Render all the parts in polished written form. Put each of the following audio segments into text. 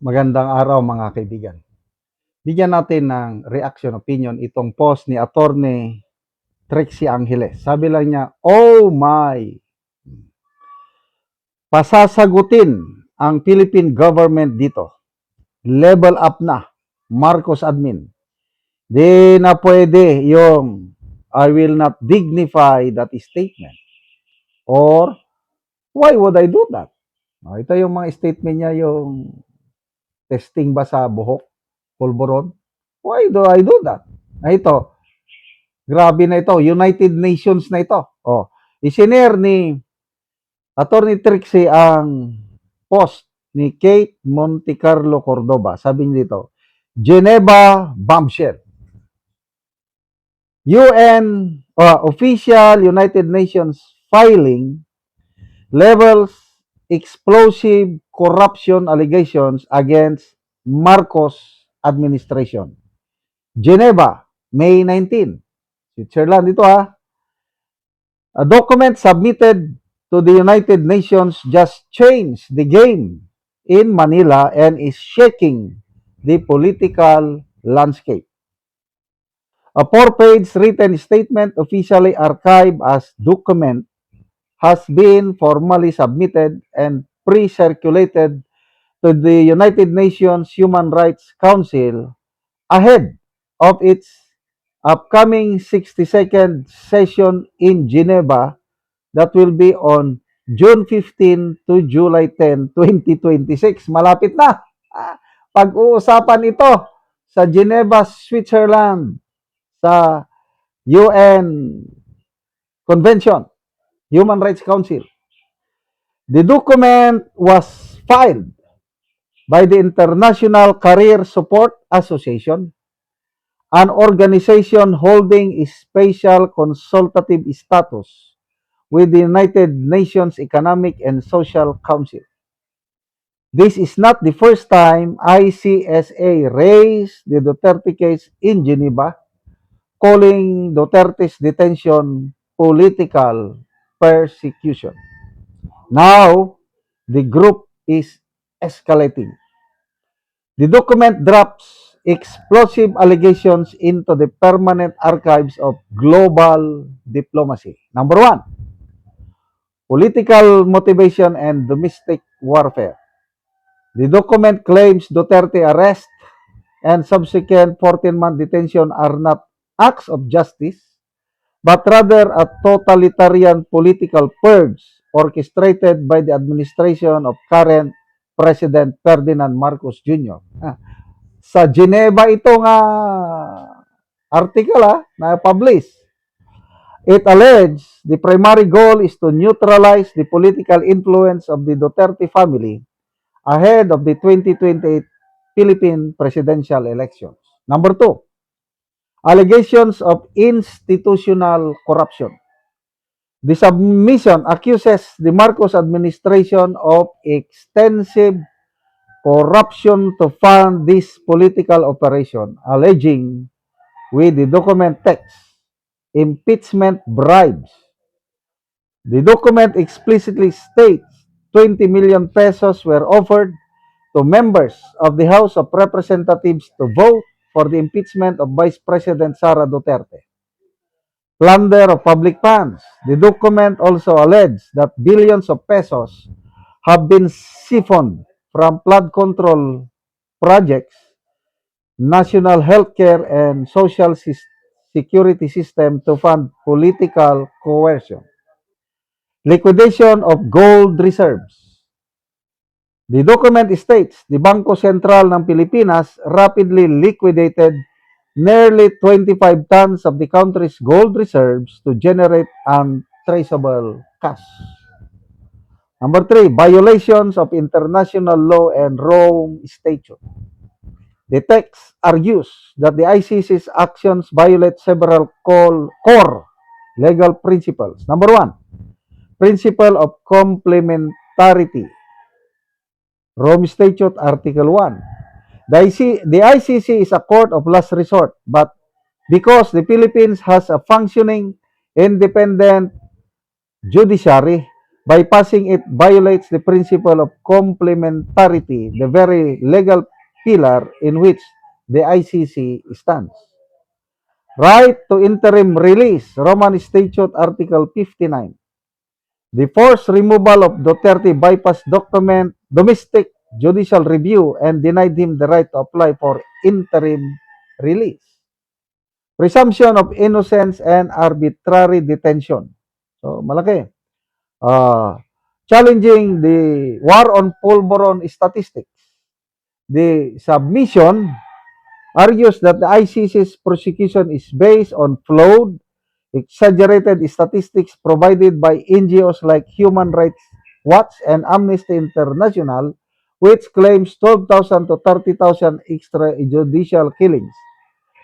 Magandang araw mga kaibigan. Bigyan natin ng reaction opinion itong post ni Attorney Trixie Angeles. Sabi lang niya, "Oh my! Pasasagutin ang Philippine government dito. Level up na. Marcos admin. Di na pwede yung I will not dignify that statement. Or, why would I do that?" Ito yung mga statement niya, yung testing ba sa buhok, pulburon. Why do I do that? Ito, grabe na ito. United Nations na ito. Isinare ni Attorney Trixie ang post ni Kate Montecarlo Cordoba. Sabi niya dito, Geneva bombshell. Official United Nations filing levels explosive corruption allegations against Marcos administration. Geneva, May 19. Switzerland ito ha. A document submitted to the United Nations just changed the game in Manila and is shaking the political landscape. A 4-page written statement officially archived as document has been formally submitted and pre-circulated to the United Nations Human Rights Council ahead of its upcoming 62nd session in Geneva that will be on June 15 to July 10, 2026. Malapit na. Pag-uusapan ito sa Geneva, Switzerland, sa UN Convention, Human Rights Council. The document was filed by the International Career Support Association, an organization holding a special consultative status with the United Nations Economic and Social Council. This is not the first time ICSA raised the Duterte case in Geneva, calling Duterte's detention political persecution. Now, the group is escalating. The document drops explosive allegations into the permanent archives of global diplomacy. Number 1, political motivation and domestic warfare. The document claims Duterte arrest and subsequent 14-month detention are not acts of justice, but rather a totalitarian political purge orchestrated by the administration of current President Ferdinand Marcos Jr. Sa Geneva ito nga article na publish. It alleges the primary goal is to neutralize the political influence of the Duterte family ahead of the 2028 Philippine presidential elections. Number 2, allegations of institutional corruption. The submission accuses the Marcos administration of extensive corruption to fund this political operation, alleging with the document text, impeachment bribes. The document explicitly states 20 million pesos were offered to members of the House of Representatives to vote for the impeachment of Vice President Sara Duterte. Plunder of public funds. The document also alleges that billions of pesos have been siphoned from flood control projects, national healthcare and social security system to fund political coercion. Liquidation of gold reserves. The document states the Bangko Sentral ng Pilipinas rapidly liquidated nearly 25 tons of the country's gold reserves to generate untraceable cash. Number 3, violations of international law and Rome Statute. The text argues that the ICC's actions violate several core legal principles. Number 1, principle of complementarity. Rome Statute, Article 1. The ICC is a court of last resort, but because the Philippines has a functioning independent judiciary, Bypassing it violates the principle of complementarity, the very legal pillar in which the ICC stands. Right to interim release, Roman Statute Article 59. The forced removal of Duterte bypassed domestic judicial review and denied him the right to apply for interim release. Presumption of innocence and arbitrary detention. So, malaki. Challenging the war on pulveron statistics. The submission argues that the ICC's prosecution is based on flawed, exaggerated statistics provided by NGOs like Human Rights Watch and Amnesty International, which claims 12,000 to 30,000 extrajudicial killings.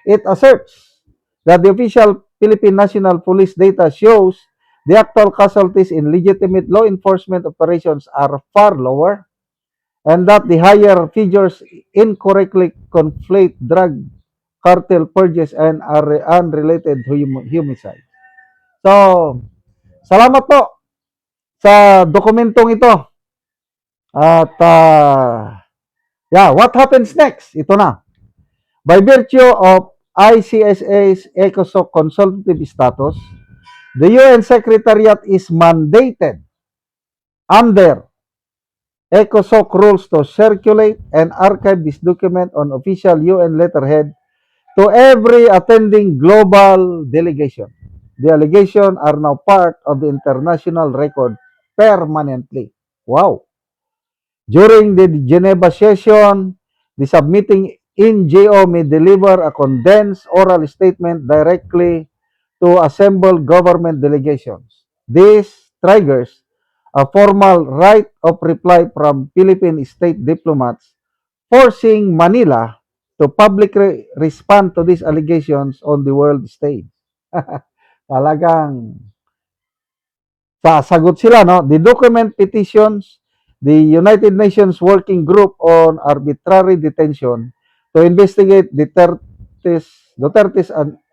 It asserts that the official Philippine National Police data shows the actual casualties in legitimate law enforcement operations are far lower, and that the higher figures incorrectly conflate drug cartel purges and unrelated homicide. So, salamat po sa dokumentong ito. At, yeah, what happens next? Ito na. By virtue of ICSA's ECOSOC consultative status, the UN Secretariat is mandated under ECOSOC rules to circulate and archive this document on official UN letterhead to every attending global delegation. The allegations are now part of the international record permanently. Wow! During the Geneva session, the submitting NGO may deliver a condensed oral statement directly to assembled government delegations. This triggers a formal right of reply from Philippine state diplomats, forcing Manila to publicly respond to these allegations on the world stage. Talagang sasagot sila, no? The document petitions the United Nations Working Group on Arbitrary Detention to investigate Duterte's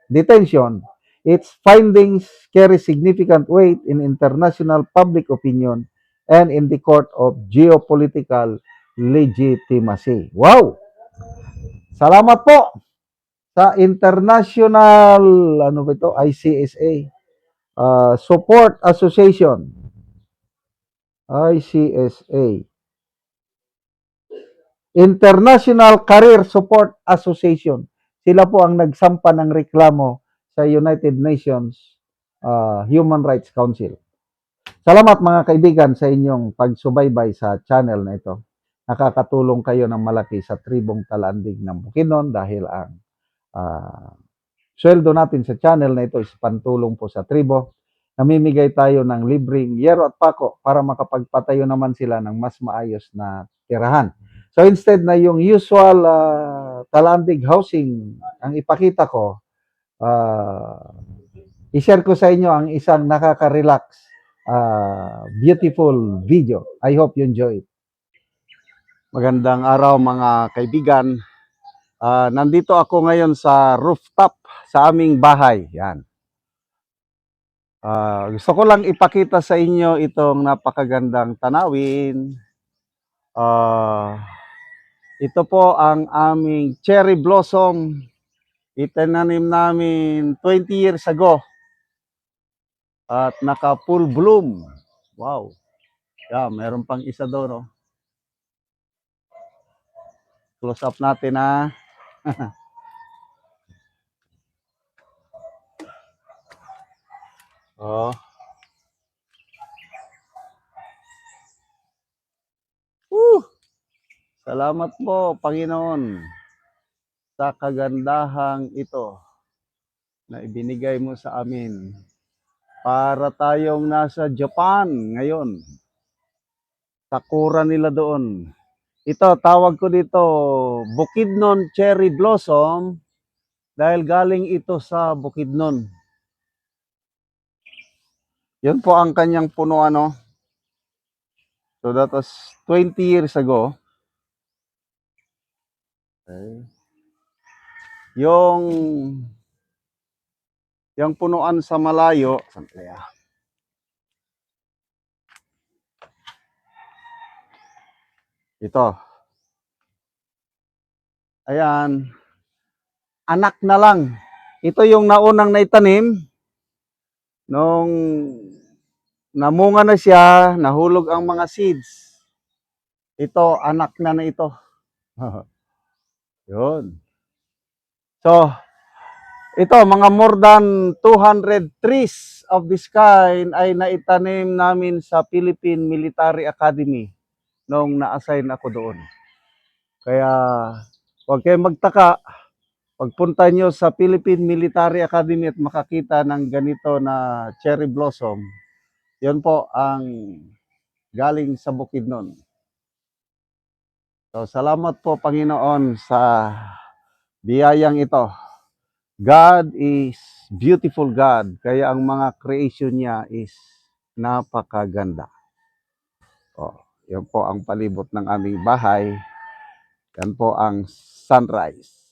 detention. Its findings carry significant weight in international public opinion and in the court of geopolitical legitimacy. Wow! Salamat po sa International, ano ba ito, ICSA, Support Association, ICSA, International Career Support Association. Sila po ang nagsampa ng reklamo sa United Nations Human Rights Council. Salamat mga kaibigan sa inyong pagsubaybay sa channel na ito. Nakakatulong kayo ng malaki sa tribong Talandig ng Bukidnon dahil ang sweldo natin sa channel na ito is pantulong po sa tribo. Namimigay tayo ng libreng yero at pako para makapagpatayo naman sila ng mas maayos na tirahan. So instead na yung usual Talandig housing ang ipakita ko, i-share ko sa inyo ang isang nakaka-relax, beautiful video. I hope you enjoy it. Magandang araw mga kaibigan. Nandito ako ngayon sa rooftop sa aming bahay. Yan. Gusto ko lang ipakita sa inyo itong napakagandang tanawin. Ito po ang aming cherry blossom. Itinanim namin 20 years ago. At naka full bloom. Wow. Yeah, meron pang isa doon. No? Close up natin ha. Oh. Salamat po, Panginoon, sa kagandahang ito na ibinigay mo sa amin para tayong nasa Japan ngayon. Sakura nila doon. Ito, tawag ko dito, Bukidnon Cherry Blossom dahil galing ito sa Bukidnon. Yun po ang kanyang puno, ano. So that was 20 years ago. Okay. Yung punuan sa malayo, Ito. Ayan. Anak na lang. Ito yung naunang naitanim. Nung namunga na siya, nahulog ang mga seeds. Ito, anak na ito. Yun. So, ito, mga more than 200 trees of this kind ay naitanim namin sa Philippine Military Academy nung na-assign ako doon. Kaya, huwag kayong magtaka, pagpunta nyo sa Philippine Military Academy at makakita ng ganito na cherry blossom, yun po ang galing sa Bukidnon. So, salamat po Panginoon sa biyayang ito. God is beautiful God, kaya ang mga creation niya is napakaganda. Oh, yan po ang palibot ng aming bahay. Yan po ang sunrise.